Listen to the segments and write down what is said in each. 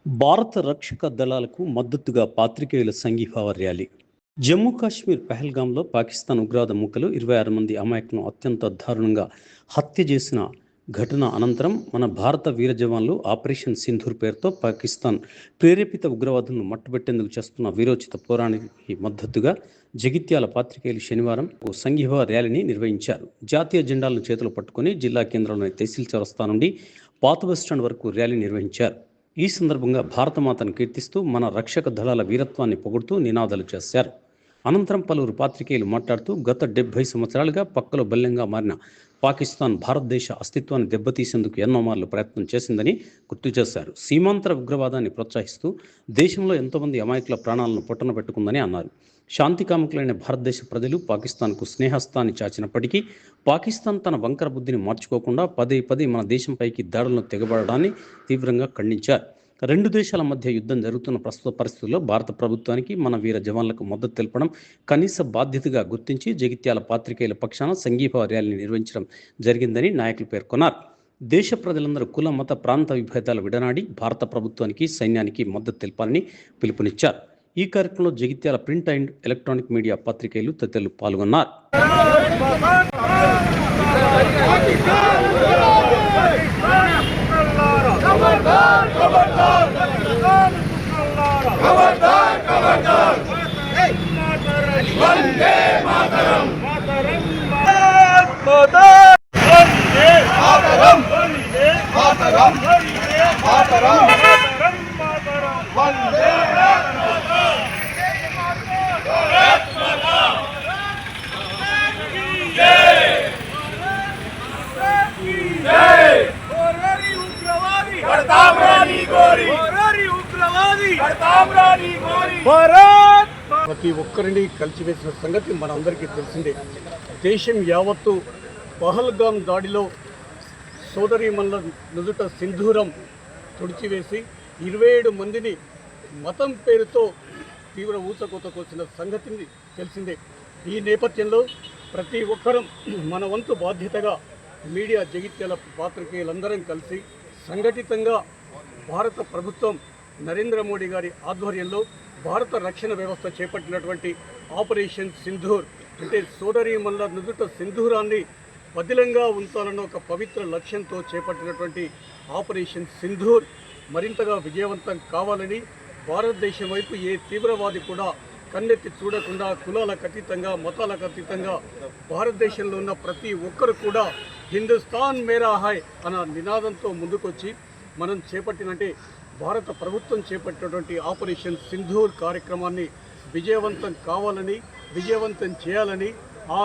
భారత రక్షక దళాలకు మద్దతుగా పాత్రికేయుల సంఘీభావ ర్యాలీ. జమ్మూ కాశ్మీర్ పహల్గాంలో పాకిస్తాన్ ఉగ్రవాద ముక్కలు 26 మంది అమాయకులను అత్యంత దారుణంగా హత్య చేసిన ఘటన అనంతరం మన భారత వీర జవాన్లు ఆపరేషన్ సింధూర్ పేరుతో పాకిస్తాన్ ప్రేరేపిత ఉగ్రవాదులను మట్టుబెట్టేందుకు చేస్తున్న వీరోచిత పోరాటానికి మద్దతుగా జగిత్యాల పాత్రికేయులు శనివారం ఓ సంఘీభావ ర్యాలీని నిర్వహించారు. జాతీయ జెండాలను చేతులు పట్టుకుని జిల్లా కేంద్రంలోని తహసీల్ చౌరస్తా నుండి పాత బస్టాండ్ వరకు ర్యాలీ నిర్వహించారు. ఈ సందర్భంగా భారతమాతను కీర్తిస్తూ మన రక్షక దళాల వీరత్వాన్ని పొగుడుతూ నినాదాలు చేశారు. అనంతరం పలువురు పాత్రికేయులు మాట్లాడుతూ గత 70 సంవత్సరాలుగా పక్కలో బల్యంగా మారిన పాకిస్తాన్ భారతదేశ అస్తిత్వాన్ని దెబ్బతీసేందుకు ఎన్నో మార్లు ప్రయత్నం చేసిందని గుర్తు చేశారు. సీమాంతర ఉగ్రవాదాన్ని ప్రోత్సహిస్తూ దేశంలో ఎంతోమంది అమాయకుల ప్రాణాలను పొట్టన పెట్టుకుందని అన్నారు. శాంతి కాముకులైన భారతదేశ ప్రజలు పాకిస్తాన్కు స్నేహస్తాన్ని చాచినప్పటికీ పాకిస్తాన్ తన వంకర బుద్ధిని మార్చుకోకుండా పదే మన దేశంపైకి దాడులను తెగబడడాన్ని తీవ్రంగా ఖండించారు. రెండు దేశాల మధ్య యుద్ధం జరుగుతున్న ప్రస్తుత పరిస్థితుల్లో భారత ప్రభుత్వానికి మన వీర జవాన్లకు మద్దతు తెలపడం కనీస బాధ్యతగా గుర్తించి జగిత్యాల పాత్రికేయుల పక్షాన సంఘీభావ ర్యాలీని నిర్వహించడం జరిగిందని నాయకులు పేర్కొన్నారు. దేశ ప్రజలందరూ కుల మత ప్రాంత విభేదాలు విడనాడి భారత ప్రభుత్వానికి సైన్యానికి మద్దతు తెలపాలని పిలుపునిచ్చారు. ఈ కార్యక్రమంలో Jagtial print and electronic media పాత్రికేయులు తదితరులు పాల్గొన్నారు. ప్రతి ఒక్కరిని కలిసివేసిన సంగతి మనందరికీ తెలిసిందే. దేశం యావత్తు పహల్గాం దాడిలో సోదరీమణుల నుదుట సింధూరం తుడిచివేసి 27 మందిని మతం పేరుతో తీవ్ర ఊచకోత కోసిన సంగతిని తెలిసిందే. ఈ నేపథ్యంలో ప్రతి ఒక్కరం మన వంతు బాధ్యతగా మీడియా జగిత్యాల పాత్రికేయులందరం కలిసి సంఘటితంగా భారత ప్రభుత్వం నరేంద్ర మోడీ గారి ఆధ్వర్యంలో భారత రక్షణ వ్యవస్థ చేపట్టినటువంటి ఆపరేషన్ సింధూర్ అంటే సోదరీమణుల నుదుట సింధూరాన్ని పదిలంగా ఉంచాలన్న ఒక పవిత్ర లక్ష్యంతో చేపట్టినటువంటి ఆపరేషన్ సింధూర్ మరింతగా విజయవంతం కావాలని భారతదేశం వైపు ఏ తీవ్రవాది కూడా కన్నెత్తి చూడకుండా కులాలకు అతీతంగా మతాలకు అతీతంగా భారతదేశంలో ఉన్న ప్రతి ఒక్కరు కూడా హిందుస్థాన్ మేరా హాయ్ అన్న నినాదంతో ముందుకొచ్చి మనం చేపట్టినంటే భారత ప్రభుత్వం చేపట్టినటువంటి ఆపరేషన్ సింధూర్ కార్యక్రమాన్ని విజయవంతం కావాలని విజయవంతం చేయాలని ఆ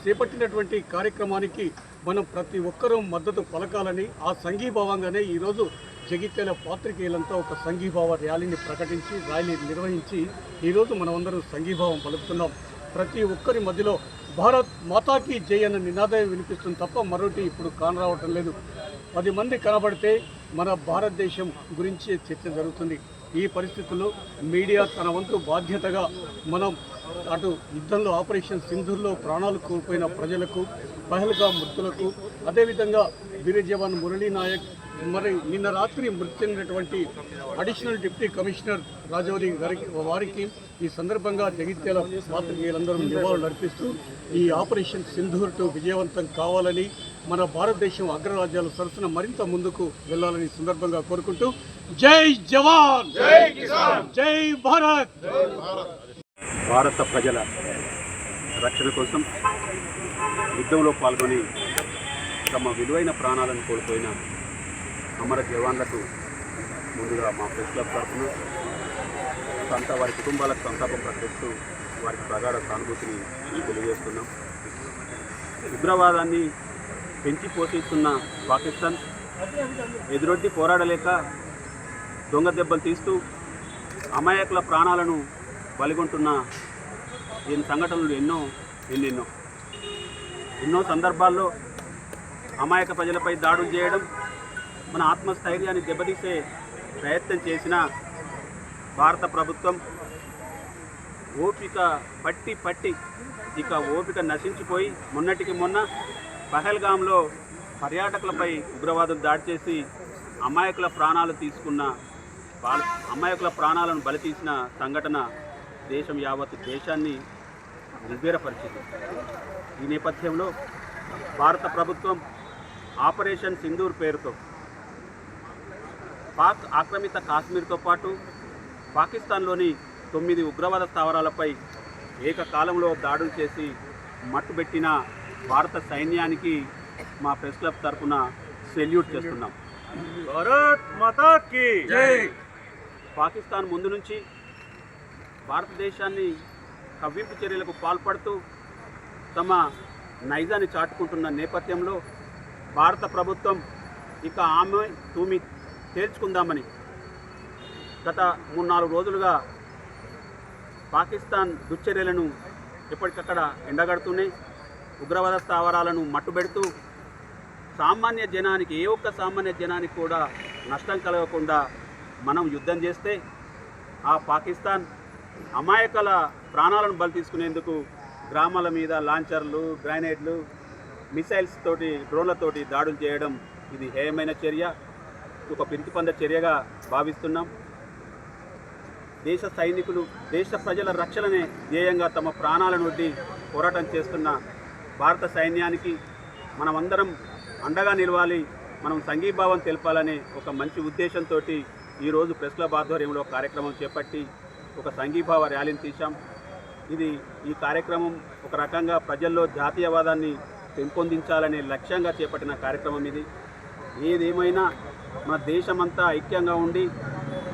చేపట్టినటువంటి కార్యక్రమానికి మనం ప్రతి ఒక్కరూ మద్దతు పలకాలని ఆ సంఘీభావంగానే ఈరోజు జగిత్యాల పాత్రికేయులంతా ఒక సంఘీభావ ర్యాలీని ప్రకటించి ర్యాలీ నిర్వహించి ఈరోజు మనమందరం సంఘీభావం పలుకుతున్నాం. ప్రతి ఒక్కరి మధ్యలో భారత్ మాతాకి జై అన్న నినాదం వినిపిస్తుంది తప్ప మరొకటి ఇప్పుడు కానరావటం లేదు. 10 మంది కనబడితే మన భారతదేశం గురించి చర్చ జరుగుతుంది. ఈ పరిస్థితుల్లో మీడియా తన వంతు బాధ్యతగా మనం అటు యుద్ధంలో ఆపరేషన్ సింధూర్లో ప్రాణాలు కోల్పోయిన ప్రజలకు, పహల్గాం మృతులకు, అదేవిధంగా వీర జవాన్ మురళీ నాయక్, మరి నిన్న రాత్రి మృతి చెందినటువంటి అడిషనల్ డిప్యూటీ కమిషనర్ రాజౌరి వారికి ఈ సందర్భంగా జగిత్యాల పాత్రికేయులందరూ నివాళులు అర్పిస్తూ ఈ ఆపరేషన్ సింధూర్ విజయవంతం కావాలని మన భారతదేశం అగ్రరాజ్యాల సరసన మరింత ముందుకు వెళ్లాలని సందర్భంగా కోరుకుంటూ జై జవాన్, జై కిసాన్, జై భారత్. భారత ప్రజల రక్షణ కోసం యుద్ధంలో పాల్గొని తమ విలువైన ప్రాణాలను కోల్పోయిన అమర జవాన్లకు ముందుగా మా ప్రెస్ క్లబ్ తరఫున వారి కుటుంబాలకు సంతాపం ప్రకటిస్తూ వారికి ప్రగాఢ సానుభూతిని తెలియజేస్తున్నాం. ఉగ్రవాదాన్ని పెంచి పోషిస్తున్న పాకిస్తాన్ ఎదురొడ్డి పోరాడలేక దొంగ దెబ్బలు తీస్తూ అమాయకుల ప్రాణాలను బలిగొంటున్న ఈ సంఘటనలు ఎన్నో సందర్భాల్లో అమాయక ప్రజలపై దాడులు చేయడం, మన ఆత్మస్థైర్యాన్ని దెబ్బతీసే ప్రయత్నం చేసిన భారత ప్రభుత్వం ఓపిక పట్టి ఇక ఓపిక నశించిపోయి మొన్నటికి మొన్న పహల్గాంలో పర్యాటకులపై ఉగ్రవాదులు దాడి చేసి అమాయకుల ప్రాణాలు తీసుకున్న అమాయకుల ప్రాణాలను బలి తీసిన సంఘటన దేశం యావత్ దేశాన్ని నిర్వీర్యపరిచింది. ఈ నేపథ్యంలో భారత ప్రభుత్వం ఆపరేషన్ సింధూర్ పేరుతో పాక్ ఆక్రమిత కాశ్మీర్తో పాటు పాకిస్తాన్లోని 9 ఉగ్రవాద స్థావరాలపై ఏకకాలంలో దాడులు చేసి మట్టుబెట్టిన భారత సైన్యానికి మా ప్రెస్ క్లబ్ తరఫున సెల్యూట్ చేస్తున్నాం. భారత్ మాతా కీ జై. పాకిస్తాన్ ముందు నుంచి భారతదేశాన్ని కవ్వింపు చర్యలకు పాల్పడుతూ తమ నైజాన్ని చాటుకుంటున్న నేపథ్యంలో భారత ప్రభుత్వం ఇక ఆమె తూమి తేల్చుకుందామని గత 3-4 రోజులుగా పాకిస్తాన్ దుశ్చర్యలను ఎప్పటికక్కడ ఎండగడుతూనే ఉగ్రవాద స్థావరాలను మట్టుబెడుతూ సామాన్య జనానికి ఏ ఒక్క సామాన్య జనానికి కూడా నష్టం కలగకుండా మనం యుద్ధం చేస్తే ఆ పాకిస్తాన్ అమాయకుల ప్రాణాలను బలి తీసుకునేందుకు గ్రామాల మీద లాంచర్లు, గ్రైనేడ్లు, మిసైల్స్ తోటి, డ్రోన్లతోటి దాడులు చేయడం ఇది హేయమైన చర్య, ఒక పిరికిపంద చర్యగా భావిస్తున్నాం. దేశ సైనికులు దేశ ప్రజల రక్షణనే ధ్యేయంగా తమ ప్రాణాలను వడ్డి పోరాటం చేస్తున్న భారత సైన్యానికి మనమందరం అండగా నిలవాలి, మనం సంఘీభావం తెలపాలనే ఒక మంచి ఉద్దేశంతో ఈరోజు ప్రెస్ క్లబ్ ఆధ్వర్యంలో కార్యక్రమం చేపట్టి ఒక సంఘీభావ ర్యాలీని తీశాం. ఈ కార్యక్రమం ఒక రకంగా ప్రజల్లో జాతీయవాదాన్ని పెంపొందించాలనే లక్ష్యంగా చేపట్టిన కార్యక్రమం ఇది. ఏదేమైనా మన దేశమంతా ఐక్యంగా ఉండి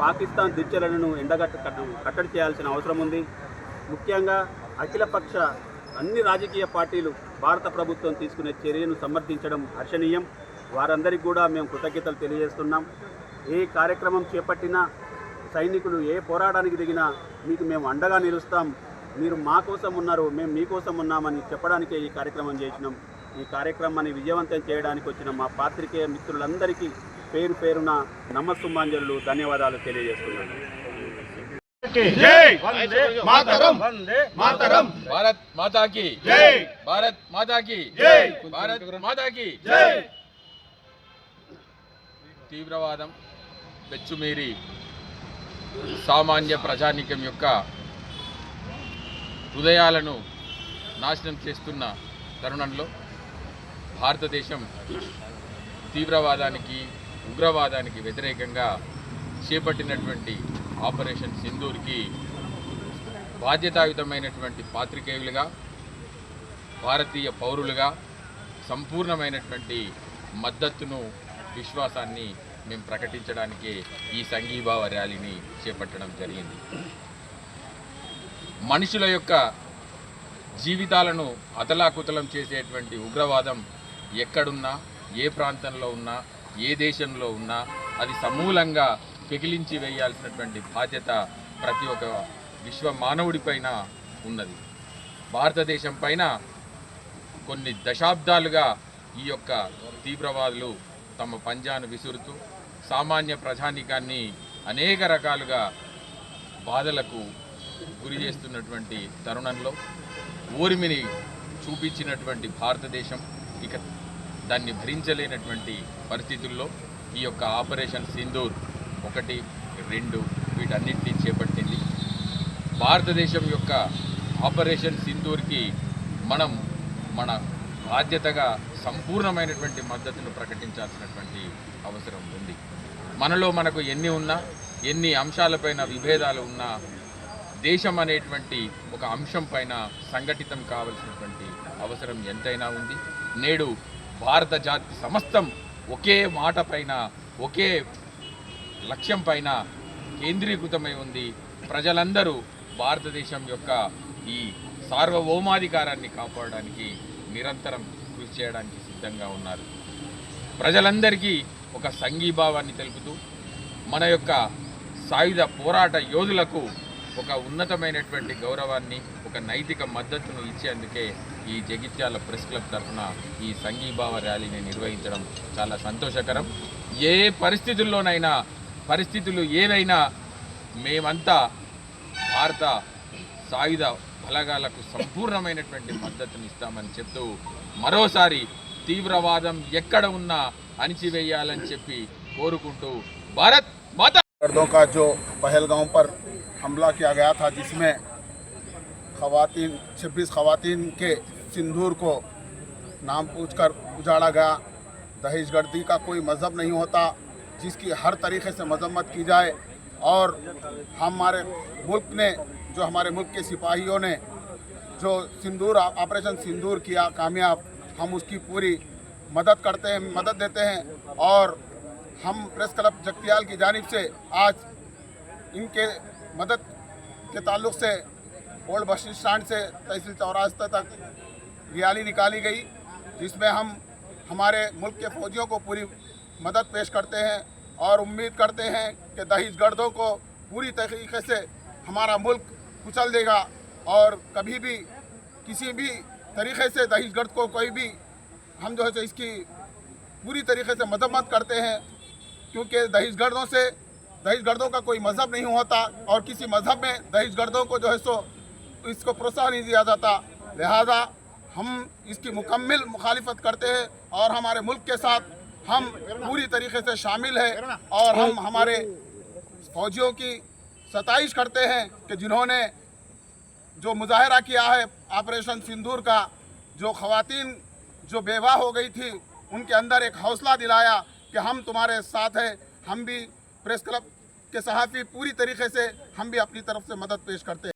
పాకిస్తాన్ దుశ్చర్యలను కట్టడి చేయాల్సిన అవసరం ఉంది. ముఖ్యంగా అఖిలపక్ష అన్ని రాజకీయ పార్టీలు భారత ప్రభుత్వం తీసుకునే చర్యను సమర్థించడం హర్షణీయం. వారందరికీ కూడా మేము కృతజ్ఞతలు తెలియజేస్తున్నాం. ఏ కార్యక్రమం చేపట్టినా, సైనికులు ఏ పోరాటానికి దిగినా మీకు మేము అండగా నిలుస్తాం, మీరు మా కోసం ఉన్నారు, మేము మీకోసం ఉన్నామని చెప్పడానికే ఈ కార్యక్రమం చేసినాం. ఈ కార్యక్రమాన్ని విజయవంతం చేయడానికి వచ్చిన మా పాత్రికేయ మిత్రులందరికీ పేరు పేరున నమస్సుమాంజలు, ధన్యవాదాలు తెలియజేస్తున్నాను. భారత్ మాతా కీ జై. భారత్ మాతా కీ జై. భారత్ మాతా కీ జై. తీవ్రవాదం పెచ్చుమీరి సామాన్య ప్రజానీకం యొక్క హృదయాలను నాశనం చేస్తున్న తరుణంలో భారతదేశం తీవ్రవాదానికి, ఉగ్రవాదానికి వ్యతిరేకంగా చేపట్టినటువంటి ఆపరేషన్ సింధూర్కి బాధ్యతాయుతమైనటువంటి పాత్రికేయులుగా, భారతీయ పౌరులుగా సంపూర్ణమైనటువంటి మద్దతును, విశ్వాసాన్ని మేము ప్రకటించడానికి ఈ సంఘీభావ ర్యాలీని చేపట్టడం జరిగింది. మనుషుల యొక్క జీవితాలను అతలాకుతలం చేసేటువంటి ఉగ్రవాదం ఎక్కడున్నా, ఏ ప్రాంతంలో ఉన్నా, ఏ దేశంలో ఉన్నా అది సమూలంగా పెకిలించి వేయాల్సినటువంటి బాధ్యత ప్రతి ఒక్క విశ్వ మానవుడిపైన ఉన్నది. భారతదేశం పైన కొన్ని దశాబ్దాలుగా ఈ యొక్క తీవ్రవాదులు తమ పంజాను విసురుతూ సామాన్య ప్రజానీకాన్ని అనేక రకాలుగా బాధలకు గురి చేస్తున్నటువంటి తరుణంలో ఓరిమిని చూపించినటువంటి భారతదేశం ఇక దాన్ని భరించలేనటువంటి పరిస్థితుల్లో ఈ యొక్క ఆపరేషన్ సింధూర్ 1, 2 వీటన్నిటినీ చేపట్టింది. భారతదేశం యొక్క ఆపరేషన్ సింధూర్కి మనం మన బాధ్యతగా సంపూర్ణమైనటువంటి మద్దతును ప్రకటించాల్సినటువంటి అవసరం ఉంది. మనకు ఎన్ని ఉన్నా, ఎన్ని అంశాలపైన విభేదాలు ఉన్నా, దేశం అనేటువంటి ఒక అంశం పైన సంఘటితం కావలసినటువంటి అవసరం ఎంతైనా ఉంది. నేడు భారత జాతి సమస్తం ఒకే మాట పైన, ఒకే లక్ష్యం పైన కేంద్రీకృతమై ఉంది. ప్రజలందరూ భారతదేశం యొక్క ఈ సార్వభౌమాధికారాన్ని కాపాడడానికి నిరంతరం కృషి చేయడానికి సిద్ధంగా ఉన్నారు. ప్రజలందరికీ ఒక సంఘీభావాన్ని తెలుపుతూ మన యొక్క సాయుధ పోరాట యోధులకు ఒక ఉన్నతమైనటువంటి గౌరవాన్ని, ఒక నైతిక మద్దతును ఇచ్చేందుకే ఈ జగిత్యాల ప్రెస్ క్లబ్ తరఫున ఈ సంఘీభావ ర్యాలీని నిర్వహించడం చాలా సంతోషకరం. ఏ పరిస్థితుల్లోనైనా, పరిస్థితులు ఏవైనా మేమంతా భారత సాయుధ బలగాలకు సంపూర్ణమైనటువంటి మద్దతుని ఇస్తామని చెప్తూ మరోసారి తీవ్రవాదం ఎక్కడ ఉన్నా అణిచివేయాలని చెప్పి కోరుకుంటూ భారత్ మాతా दहशतगर्दों का जो पहलगाम पर हमला किया गया था, जिसमें खवातीन 26 खवातीन के सिंदूर को नाम पूछकर उजाड़ा गया। दहशतगर्दी का कोई मज़हब नहीं होता, जिसकी हर तरीके से मजम्मत की जाए। और हमारे मुल्क ने, जो हमारे मुल्क के सिपाहियों ने जो सिंदूर ऑपरेशन सिंदूर किया कामयाब, हम उसकी पूरी मदद करते हैं, मदद देते हैं। और हम प्रेस क्लब जगतियाल की जानिब से आज इनके मदद के ताल्लुक़ से ओल्ड बस स्टैंड से तहसील चौरास्ता तक रैली निकाली गई, जिसमें हम हमारे मुल्क के फौजियों को पूरी मदद पेश करते हैं और उम्मीद करते हैं कि दहशतगर्दों को पूरी तरीके से हमारा मुल्क कुचल देगा। और कभी भी किसी भी तरीके से दहशतगर्द को कोई भी, हम जो है तो इसकी पूरी तरीके से मजम्मत करते हैं, क्योंकि दहशतगर्दों का कोई मज़हब नहीं होता और किसी मज़हब में दहशतगर्दों को जो है सो इसको प्रोत्साहन नहीं दिया जाता। लिहाजा हम इसकी मुकम्मल मुखालिफत करते हैं और हमारे मुल्क के साथ हम पूरी तरीके से शामिल हैं। और हम हमारे फौजियों की सताइश करते हैं कि जिन्होंने जो मुजाहरा किया है ऑपरेशन सिंदूर का, जो खवातीन जो बेवा हो गई थी, उनके अंदर एक हौसला दिलाया कि हम तुम्हारे साथ हैं। हम भी प्रेस क्लब के सहाफ़ी पूरी तरीके से हम भी अपनी तरफ से मदद पेश करते हैं।